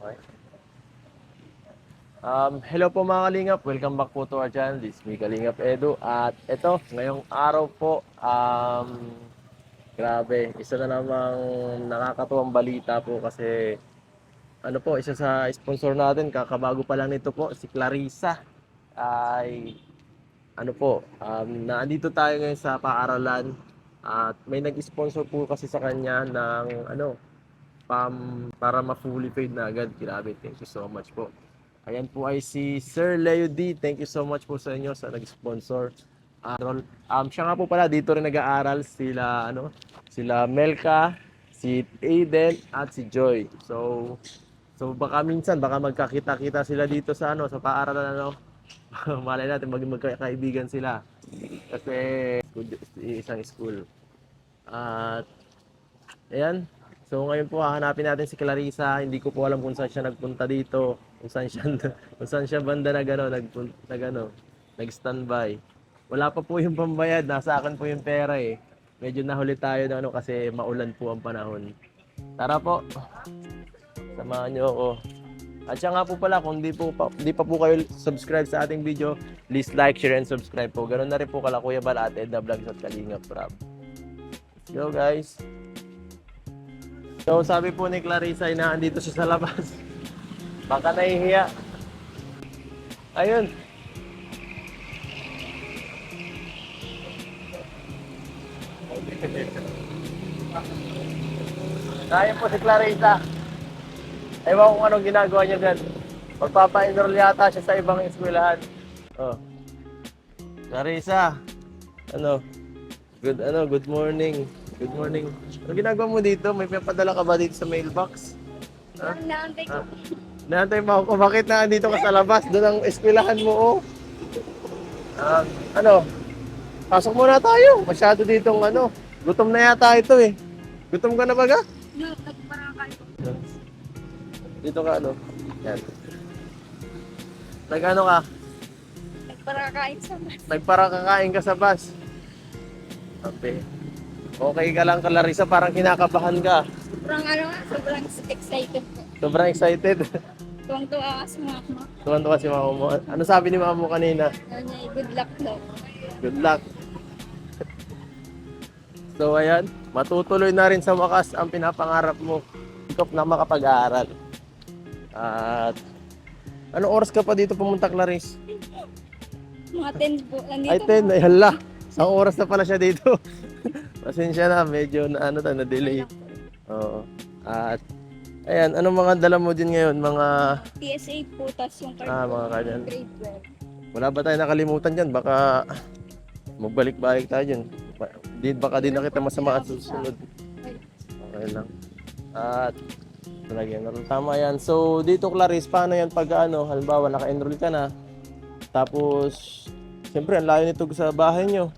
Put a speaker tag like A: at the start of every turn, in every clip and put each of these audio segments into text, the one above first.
A: Okay. Hello po mga Kalingap, welcome back po to our channel. This is me, Kalingap Edu. At ito, ngayong araw po, grabe, isa na namang nakakatuwang balita po kasi ano po, isa sa sponsor natin, kakabago pa lang nito po, si Clarissa. Ay, ano po, nandito tayo ngayon sa paaralan at may nag-sponsor po kasi sa kanya ng ano, para ma-fully paid na agad. Grabe, thank you so much po. Ayan po ay si Sir Leo D. Thank you so much po sa inyo sa nag-sponsor. Siya nga po pala dito rin nag-aaral sila Melka, si Aiden at si Joy. So baka minsan baka magkakita-kita sila dito sa sa paaralan Malay natin magkakaibigan sila. Kasi isang school. At ayan. So ngayon po hahanapin natin si Clarissa. Hindi ko po alam kung saan siya nagpunta dito, kung saan siya kung saan siya banda nag-standby. Wala pa po yung pambayad, nasa akin po yung pera eh. Medyo nahuli tayo ng kasi maulan po ang panahon. Tara po. Samahan niyo ako. At siya nga po pala, kung di pa po kayo subscribe sa ating video, please like, share, and subscribe po. Ganoon na rin po kala Kuya Bal at Edna Vlogs at Kalingap Prab. Let's go guys! So sabi po ni Clarissa ay naandito siya sa labas. Baka nahihiya. Ayun. Ayun po si Clarissa. Ewan ko kung anong ginagawa niya dyan. Magpapa-enroll yata siya sa ibang eskwelahan. Oh. Clarissa. Good morning. Good morning. Ano ginagawa mo dito? May papadala ka ba dito sa mailbox? Ha?
B: Naantay ko.
A: Naantay mo ako. Bakit naandito ka sa labas? Doon ang eskwelahan mo, oh. Ano? Pasok muna tayo. Masyado ditong Gutom na yata ito eh. Gutom ka na ba ga?
B: No, nagparaka ko.
A: Dito ka Yan. Nag-ano ka?
B: Nagparakain sa mas.
A: Nagparakakain ka sa bus. Okay. Okay ka lang, Clarissa, parang kinakabahan ka.
B: Sobrang excited po.
A: Sobrang excited.
B: Tuwang-tuwa ka si mama.
A: Tuwan-tuwa si mama mo. Ano sabi ni mama mo kanina?
B: Sabi niya, good luck daw.
A: Good luck. So ayan, matutuloy na rin sa wakas ang pinapangarap mo. Ikaw na makapag-aaral. At anong oras ka pa dito pumunta, Clarice?
B: Mga 10 po. Nandito
A: Ay, 10. Ay, hala. Isang oras na pala siya dito. Pasensya na, medyo na-delay. Oo. At ayan, anong mga dala mo din ngayon? Mga
B: PSA po, tas yung card po.
A: mga kanyan.
B: Grade 12.
A: Wala ba tayo nakalimutan dyan? Baka magbalik-balik tayo dyan. Baka di na kita masama at susunod. Okay lang. At talagyan na tama yan. So dito, Clarice, paano yan pag halimbawa naka-enroll ka na, tapos siyempre ang layo nito sa bahay nyo.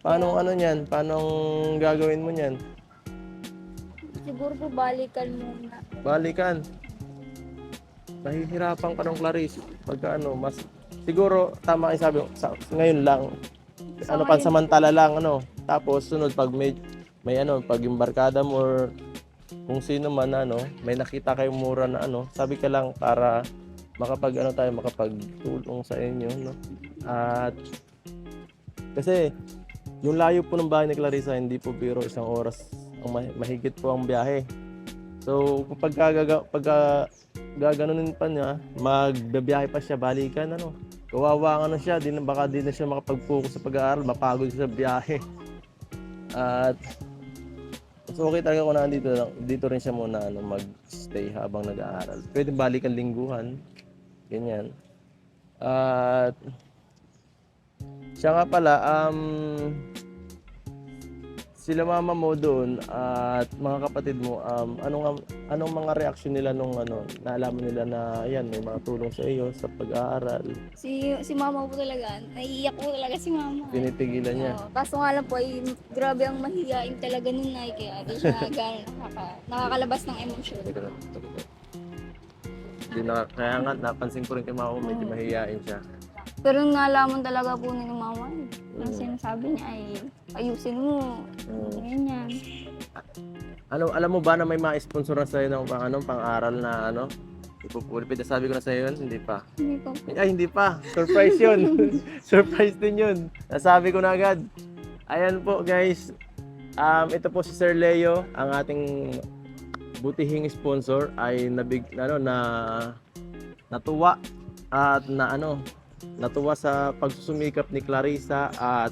A: Paano niyan? Paano gagawin mo niyan?
B: Siguro po balikan muna.
A: Balikan. Nahihirapan ka ng Clarice. Pagka mas siguro tama kayo sabi ngayon lang. Pansamantala lang Tapos sunod pag may pag yung barkada mo or kung sino man may nakita kayong mura na sabi ka lang para makapagtulong sa inyo At kasi yung layo po ng bahay ni Clarissa hindi po biro, isang oras ang mahigit po ang biyahe. So kapag gaganunin pa niya, magbibiyahe pa siya balikan kawawa siya, baka di na siya makapag-focus sa pag-aaral, mapagod siya sa biyahe. At so okay talaga kung dito rin siya muna mag-stay habang nag-aaral. Pwede balikan lingguhan, ganyan. At siya nga pala, sila mama mo doon at mga kapatid mo, anong mga reaksyon nila nung naalaman nila na ayan, may mga tulong sa iyo sa pag-aaral?
B: Si mama po talaga, naiiyak po talaga si mama.
A: Tinitigilan niya.
B: Kaso nga lang po, grabe ang mahihain talaga nun ay kaya di siya gano'n nakakalabas ng emosyon.
A: Kaya nga, napansin ko rin kay mama, medyo mahihain siya.
B: Pero nalaman talaga po ni mama ang sinasabi niya ay ayusin mo. Ganyan.
A: Alam mo ba na may ma-sponsor na sa'yo ng pang-aral na Ipupulpit na sabi ko na sa'yo yun, hindi pa.
B: Hindi pa po.
A: Ay, hindi pa. Surprise yun. Surprise din yun. Nasabi ko na agad. Ayan po guys. Ito po si Sir Leo, ang ating butihing sponsor ay natuwa at natuwa sa pagsusumikap ni Clarissa at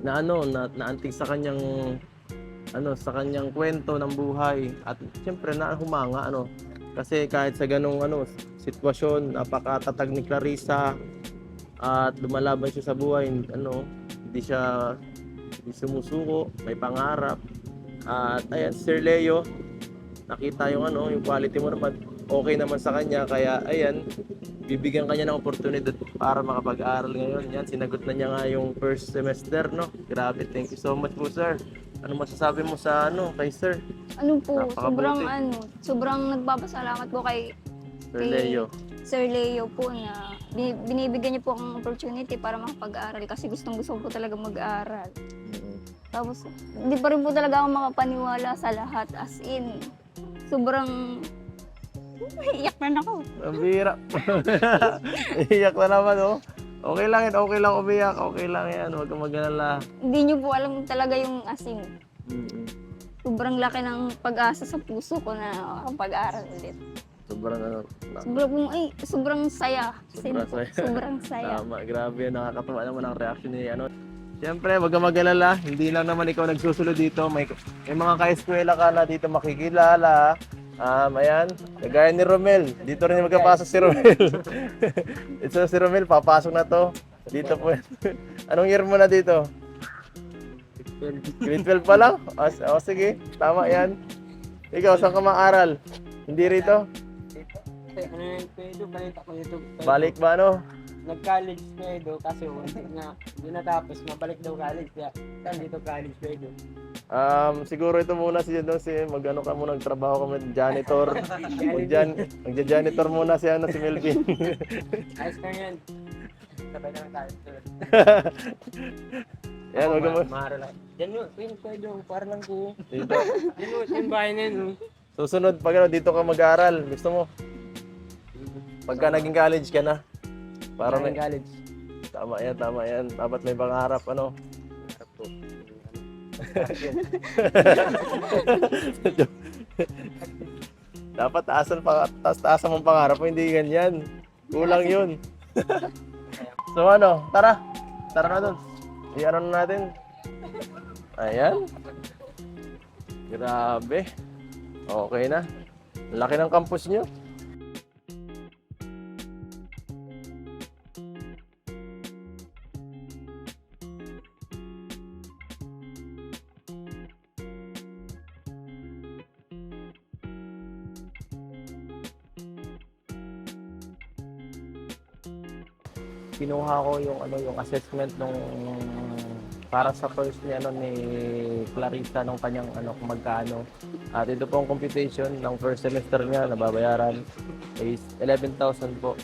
A: naantig sa kanyang sa kanyang kwento ng buhay at siyempre humanga kasi kahit sa ganong sitwasyon napakatatag ni Clarissa at lumalaban siya sa buhay hindi sumusuko, may pangarap at ayan Sir Leo, nakita yung yung quality mo naman okay naman sa kanya kaya ayan bibigyan kanya ng oportunidad para makapag-aral ngayon. Yan, sinagot na niya nga yung first semester, no? Grabe, thank you so much po, sir. Ano masasabi mo sa kay sir?
B: Ano po,
A: Napakabuti.
B: sobrang nagpapasalamat po kay
A: Sir Leo.
B: Sir Leo po na binibigyan niyo po ang opportunity para makapag-aral kasi gustong-gusto ko po talaga mag-aral. Tapos, hindi pa rin po talaga ako makapaniwala sa lahat as in. Sobrang iyak na ako.
A: Ang bira. Iyak na naman, oh. Okay lang yan, okay lang umiyak, okay lang yan, huwag kang mag-alala.
B: Hindi niyo po alam talaga yung as in. Sobrang laki ng pag-asa sa puso ko na makapag-aral ulit. Sobrang saya.
A: Sobrang saya.
B: Sobrang saya.
A: Tama, grabe yan, nakakatawa naman ang reaction ni Siyempre, wag kang mag-alala, hindi lang naman ikaw nagsusunod dito, may mga ka-eskwela ka na dito makikilala. Ayan, kagaya ni Romel, dito rin magkapasok si Romel. Ito si Romel, papasok na to. Dito po. Anong year mo na dito? Grade 12 pa lang? Sige, tama yan. Ikaw, saan ka maaral? Hindi rito? Balik ba
C: Nag-college pedo kasi hindi natapos, mabalik daw college kaya dito college pedo.
A: Siguro ito muna si magano ka muna nagtrabaho kami janitor. Magja-janitor muna si si Melvin.
C: Ayos ka yan. Sabay na tayo.
A: Yan, wag mo.
C: Mahara lang. Yan yun, pedo, para lang ko.
A: Dito.
C: Yan yung bahay na yun.
A: Susunod pag dito ka mag-aaral, gusto mo? Pagka naging college ka na. Para may
C: college.
A: Tama yan. Dapat may pangarap,
C: Harap ko.
A: Dapat taasan mong pangarap mo, hindi ganyan. Kulang yun. So tara na dun. I-ano na natin. Ayan. Grabe. Okay na. Laki ng campus nyo. Kinuha ko yung assessment para sa first ni Clarissa nung kanyang kung magkano. At ito po ang computation ng first semester niya na babayaran is 11,000 po.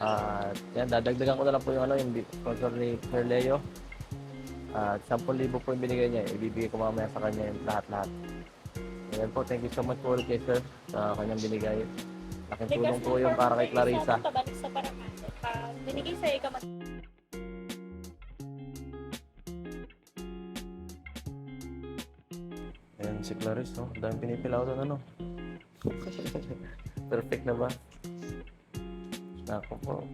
A: At yan, dadagdagan ko na lang po yung sponsor ni Sir Leo. At 10,000 po yung binigay niya. Ibibigay ko mamaya sa kanya yung lahat-lahat. Ayan po, thank you so much po kay Sir sa kanyang binigay. Laking tulong po yun para kay Clarissa.
D: Binigay sa'yo ka mas...
A: Ayan si Clarissa, dahil pinipilaw doon Perfect na ba? Ako po,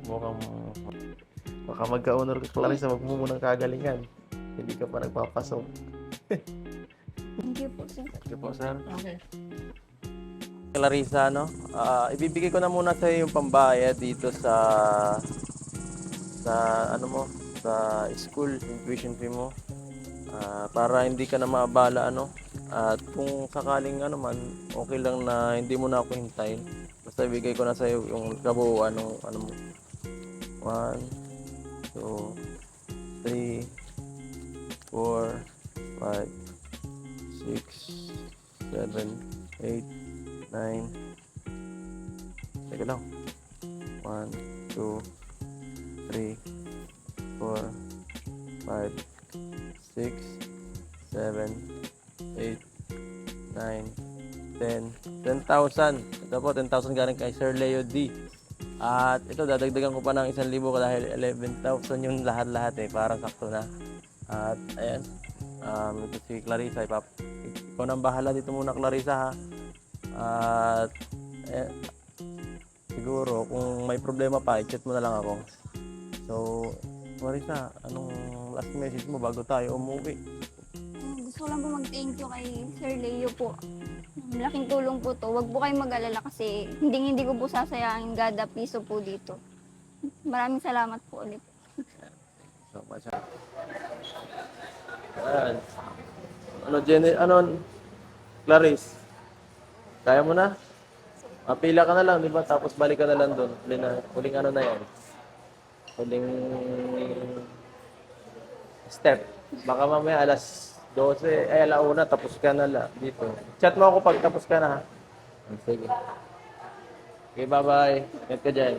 A: baka magka-honor ka Clarissa, wag mo munang kagalingan. Hindi ka pa nagpapasok.
B: Thank you po, sir.
A: Thank you po, sir.
C: Okay.
A: Clarissa, ibibigay ko na muna sa yung pambayad dito sa school, yung tuition fee mo. Para hindi ka na maabala at kung sakaling okay lang na hindi mo na ako hintayin, basta ibigay ko na sa iyo yung kabuuan ng mo. 1 2 3 4 5 6 7 8 9. Teka lang. 1 2 3 4 5 6 7 8 9 10. 10,000. Ito po, 10,000 galing kay Sir Leo D. At ito, dadagdagan ko pa ng 1,000 dahil 11,000 yung lahat-lahat parang sakto na. At ayan, ito si Clarissa. Ikaw nang bahala dito muna, Clarissa, ha. At ayan, siguro kung may problema pa, i-chat mo na lang ako. So, Clarissa, anong last message mo bago tayo umuwi?
B: Gusto ko lang po mag-thank you kay Sir Leo po. Malaking tulong po to. Huwag po kayong mag-alala kasi hindi ko po sasayangin kada piso po dito. Maraming salamat po ulit.
A: So much. Ayan. Clarice? Kaya mo na? Pila ka na lang, di ba? Tapos balik ka na lang doon. Huling ano na yan? Huling step. Baka mamaya alas 12, ay alauna, tapos ka na lang dito. Chat mo ako pag tapos ka na, ha? Sige. Okay, bye-bye. Ingat ka dyan.